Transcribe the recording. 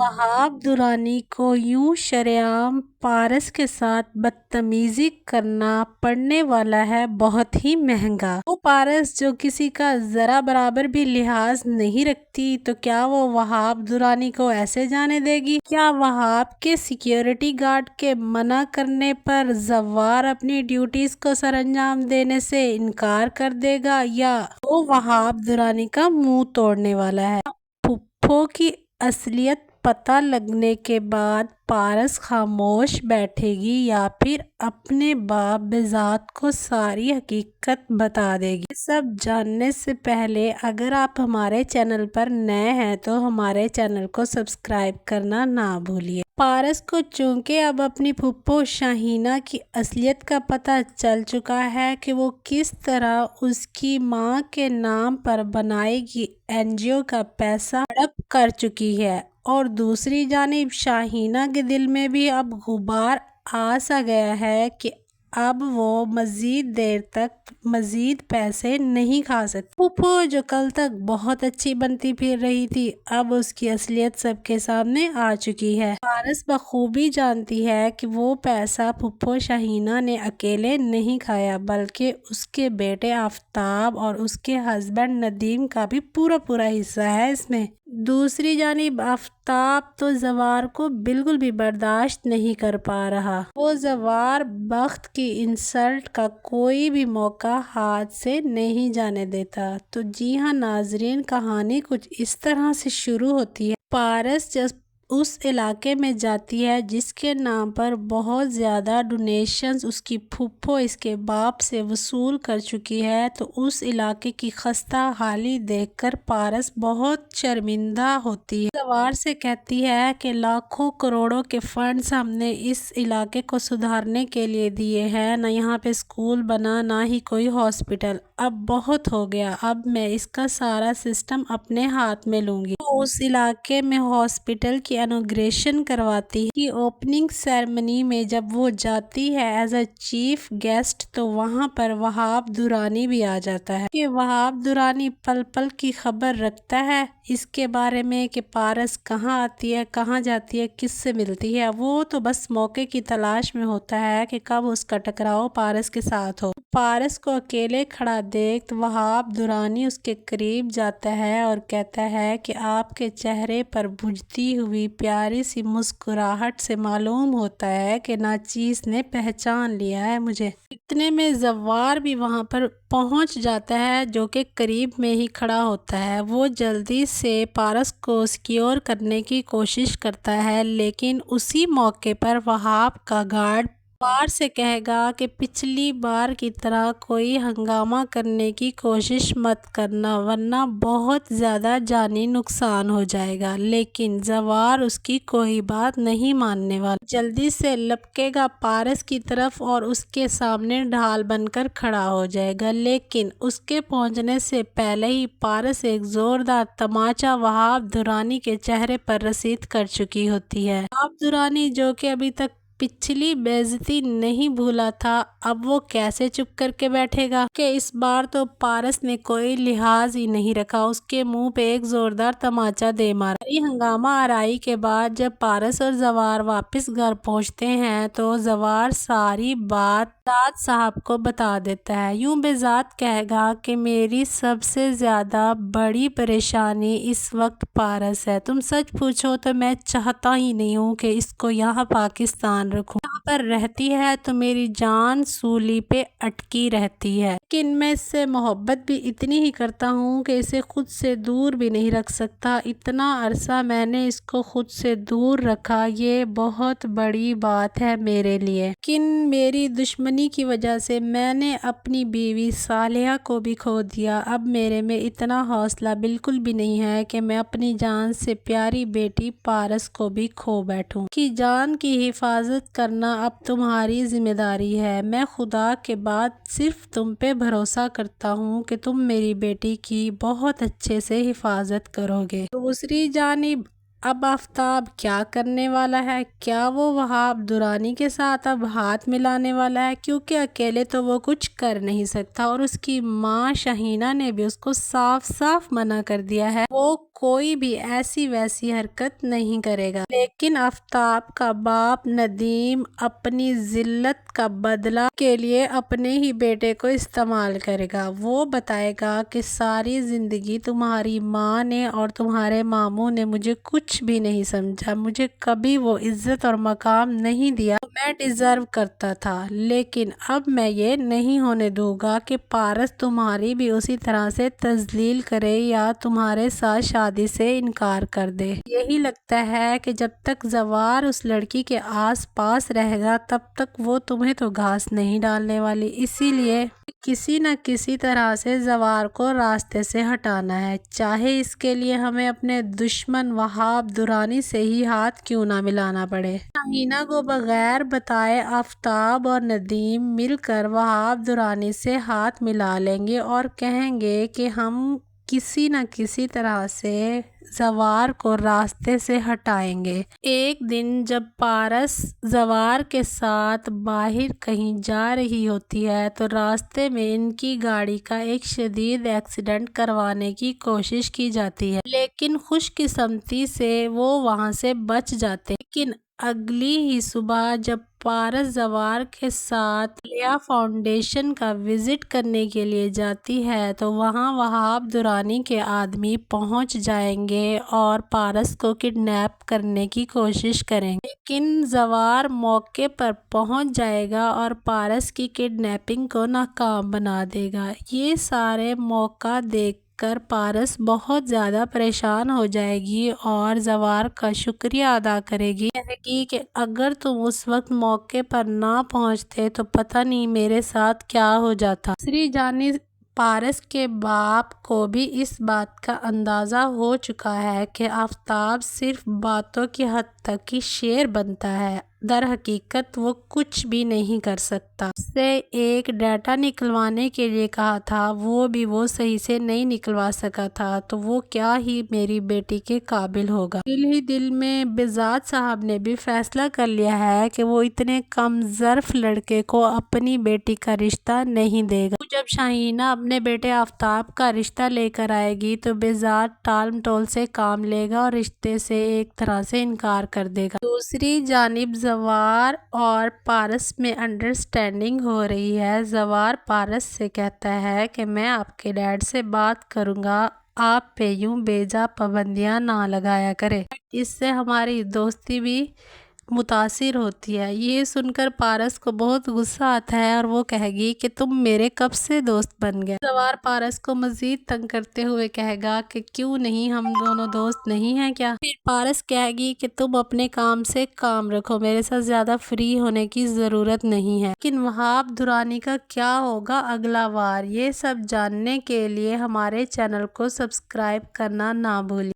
वहाब दुरानी को यूं शरेआम पारस के साथ बदतमीजी करना पड़ने वाला है बहुत ही महंगा। वो पारस जो किसी का जरा बराबर भी लिहाज नहीं रखती, तो क्या वो वहाब दुरानी को ऐसे जाने देगी? क्या वहाब के सिक्योरिटी गार्ड के मना करने पर जवार अपनी ड्यूटीज को सरअंजाम देने से इनकार कर देगा, या वो वहाब दुरानी का मुंह तोड़ने वाला है? फुप्पो की असलियत पता लगने के बाद पारस खामोश बैठेगी या फिर अपने बाप बेजात को सारी हकीकत बता देगी? ये सब जानने से पहले अगर आप हमारे चैनल पर नए हैं तो हमारे चैनल को सब्सक्राइब करना ना भूलिए। पारस को चूंकि अब अपनी फुप्पो शाहीना की असलियत का पता चल चुका है कि वो किस तरह उसकी माँ के नाम पर बनाएगी एनजीओ का पैसा हड़प कर चुकी है, और दूसरी जानिब शाहीना के दिल में भी अब गुबार आ सा गया है कि अब वो मज़ीद देर तक मज़ीद पैसे नहीं खा सकती। फूफो जो कल तक बहुत अच्छी बनती फिर रही थी, अब उसकी असलियत सबके सामने आ चुकी है। पारस बखूबी जानती है कि वो पैसा फूफो शाहीना ने अकेले नहीं खाया, बल्कि उसके बेटे आफ्ताब और उसके हस्बैंड नदीम का भी पूरा हिस्सा है इसमें। दूसरी जानिब आफ्ताब तो जवार को बिल्कुल भी बर्दाश्त नहीं कर पा रहा। वो जवार बख्त की इंसल्ट का कोई भी मौका हाथ से नहीं जाने देता। तो जी हाँ नाजरीन, कहानी कुछ इस तरह से शुरू होती है। पारस जब उस इलाके में जाती है जिसके नाम पर बहुत ज़्यादा डोनेशंस उसकी फूफो इसके बाप से वसूल कर चुकी है, तो उस इलाके की खस्ता हाली देखकर पारस बहुत शर्मिंदा होती है। जवार से कहती है कि लाखों करोड़ों के फंड्स हमने इस इलाके को सुधारने के लिए दिए हैं, ना यहाँ पे स्कूल बना ना ही कोई हॉस्पिटल। अब बहुत हो गया, अब मैं इसका सारा सिस्टम अपने हाथ में लूंगी। तो उस इलाके में हॉस्पिटल की इनॉग्रेशन करवाती है। कि ओपनिंग सेरेमनी में जब वो जाती है एज अ चीफ गेस्ट, तो वहाँ पर वहाब दुरानी भी आ जाता है। कि वहाब दुरानी पल पल की खबर रखता है इसके बारे में कि पारस कहाँ आती है, कहाँ जाती है, किससे मिलती है। वो तो बस मौके की तलाश में होता है कि कब उसका टकराव पारस के साथ हो। पारस को अकेले खड़ा देख वहाब दुरानी उसके करीब जाता है और कहता है कि आपके चेहरे पर बुझती हुई प्यारी सी मुस्कुराहट से मालूम होता है कि नाचीस ने पहचान लिया है मुझे। इतने में जवार भी वहां पर पहुंच जाता है, जो कि करीब में ही खड़ा होता है। वो जल्दी से पारस को सिक्योर करने की कोशिश करता है, लेकिन उसी मौके पर वहाब का गार्ड पार से कहेगा कि पिछली बार की तरह कोई हंगामा करने की कोशिश मत करना, वरना बहुत ज़्यादा जानी नुकसान हो जाएगा। लेकिन जवार उसकी कोई बात नहीं मानने वाला, जल्दी से लपकेगा पारस की तरफ और उसके सामने ढाल बनकर खड़ा हो जाएगा। लेकिन उसके पहुंचने से पहले ही पारस एक जोरदार तमाचा वहाब दुरानी के चेहरे पर रसीद कर चुकी होती है। वहाब दुरानी जो कि अभी तक पिछली बेइज्जती नहीं भूला था, अब वो कैसे चुप करके बैठेगा कि इस बार तो पारस ने कोई लिहाज ही नहीं रखा, उसके मुंह पे एक जोरदार तमाचा दे मारा। ये हंगामा आराई के बाद जब पारस और जवार वापस घर पहुंचते हैं तो जवार सारी बात बेजात साहब को बता देता है। यूं बेजात कहेगा कि मेरी सबसे ज्यादा बड़ी परेशानी इस वक्त पारस है। तुम सच पूछो तो मैं चाहता ही नहीं हूँ कि इसको यहाँ पाकिस्तान रखूं। यहाँ पर रहती है तो मेरी जान सूली पे अटकी रहती है, लेकिन मैं इससे मोहब्बत भी इतनी ही करता हूँ कि इसे खुद से दूर भी नहीं रख सकता। इतना अरसा मैंने इसको खुद से दूर रखा, ये बहुत बड़ी बात है मेरे लिए। लेकिन मेरी दुश्मनी की वजह से मैंने अपनी बीवी सालिहा को भी खो दिया। अब मेरे में इतना हौसला बिल्कुल भी नहीं है कि मैं अपनी जान से प्यारी बेटी पारस को भी खो बैठूं। कि जान की हिफाजत करना अब तुम्हारी जिम्मेदारी है। मैं खुदा के बाद सिर्फ तुम पे भरोसा करता हूँ कि तुम मेरी बेटी की बहुत अच्छे से हिफाजत करोगे। दूसरी जानिब अब आफ्ताब क्या करने वाला है? क्या वो वहाब दुरानी के साथ अब हाथ मिलाने वाला है? क्योंकि अकेले तो वो कुछ कर नहीं सकता और उसकी माँ शाहीना ने भी उसको साफ साफ मना कर दिया है। वो کوئی بھی ایسی ویسی حرکت نہیں کرے گا۔ لیکن آفتاب کا باپ ندیم اپنی ذلت کا بدلہ کے لیے اپنے ہی بیٹے کو استعمال کرے گا۔ وہ بتائے گا کہ ساری زندگی تمہاری ماں نے اور تمہارے ماموں نے مجھے کچھ بھی نہیں سمجھا، مجھے کبھی وہ عزت اور مقام نہیں دیا جو میں ڈیزرو کرتا تھا، لیکن اب میں یہ نہیں ہونے دوں گا کہ پارس تمہاری بھی اسی طرح سے تذلیل کرے یا تمہارے ساتھ شادی سے انکار کر دے۔ یہی لگتا ہے کہ جب تک زوار اس لڑکی کے آس پاس رہے گا تب تک وہ تمہیں تو گھاس نہیں ڈالنے والی، اسی لیے کسی نہ کسی طرح سے زوار کو راستے سے ہٹانا ہے، چاہے اس کے لیے ہمیں اپنے دشمن وہاب درانی سے ہی ہاتھ کیوں نہ ملانا پڑے۔ شاہینہ کو بغیر بتائے آفتاب اور ندیم مل کر وہاب درانی سے ہاتھ ملا لیں گے اور کہیں گے کہ ہم کسی نہ کسی طرح سے زوار کو راستے سے ہٹائیں گے۔ ایک دن جب پارس زوار کے ساتھ باہر کہیں جا رہی ہوتی ہے تو راستے میں ان کی گاڑی کا ایک شدید ایکسیڈنٹ کروانے کی کوشش کی جاتی ہے، لیکن خوش قسمتی سے وہ وہاں سے بچ جاتے ہیں۔ لیکن اگلی ہی صبح جب پارس زوار کے ساتھ عالیہ فاؤنڈیشن کا وزٹ کرنے کے لیے جاتی ہے تو وہاں وہاب درانی کے آدمی پہنچ جائیں گے اور پارس کو کڈنیپ کرنے کی کوشش کریں گے، لیکن زوار موقع پر پہنچ جائے گا اور پارس کی کڈنیپنگ کو ناکام بنا دے گا۔ یہ سارے موقع دیکھ کر پارس بہت زیادہ پریشان ہو جائے گی اور زوار کا شکریہ ادا کرے گی، کہے گی کہ اگر تم اس وقت موقع پر نہ پہنچتے تو پتہ نہیں میرے ساتھ کیا ہو جاتا۔ دوسری جانب پارس کے باپ کو بھی اس بات کا اندازہ ہو چکا ہے کہ آفتاب صرف باتوں کی حد تک ہی شیر بنتا ہے، در حقیقت وہ کچھ بھی نہیں کر سکتا۔ اس سے ایک ڈیٹا نکلوانے کے لیے کہا تھا، وہ بھی وہ صحیح سے نہیں نکلوا سکا تھا، تو وہ کیا ہی میری بیٹی کے قابل ہوگا۔ دل ہی دل میں بزاد صاحب نے بھی فیصلہ کر لیا ہے کہ وہ اتنے کم ظرف لڑکے کو اپنی بیٹی کا رشتہ نہیں دے گا۔ جب شاہینہ اپنے بیٹے آفتاب کا رشتہ لے کر آئے گی تو بزاد ٹال مٹول سے کام لے گا اور رشتے سے ایک طرح سے انکار کر دے گا۔ دوسری جانب زوار اور پارس میں انڈرسٹینڈنگ ہو رہی ہے۔ زوار پارس سے کہتا ہے کہ میں آپ کے ڈیڈ سے بات کروں گا، آپ پہ یوں بے جا پابندیاں نہ لگایا کرے، اس سے ہماری دوستی بھی متاثر ہوتی ہے۔ یہ سن کر پارس کو بہت غصہ آتا ہے اور وہ کہے گی کہ تم میرے کب سے دوست بن گئے۔ زوار پارس کو مزید تنگ کرتے ہوئے کہے گا کہ کیوں نہیں، ہم دونوں دوست نہیں ہیں کیا؟ پھر پارس کہے گی کہ تم اپنے کام سے کام رکھو، میرے ساتھ زیادہ فری ہونے کی ضرورت نہیں ہے۔ لیکن وہاب درانی کا کیا ہوگا اگلا وار، یہ سب جاننے کے لیے ہمارے چینل کو سبسکرائب کرنا نہ بھولیں۔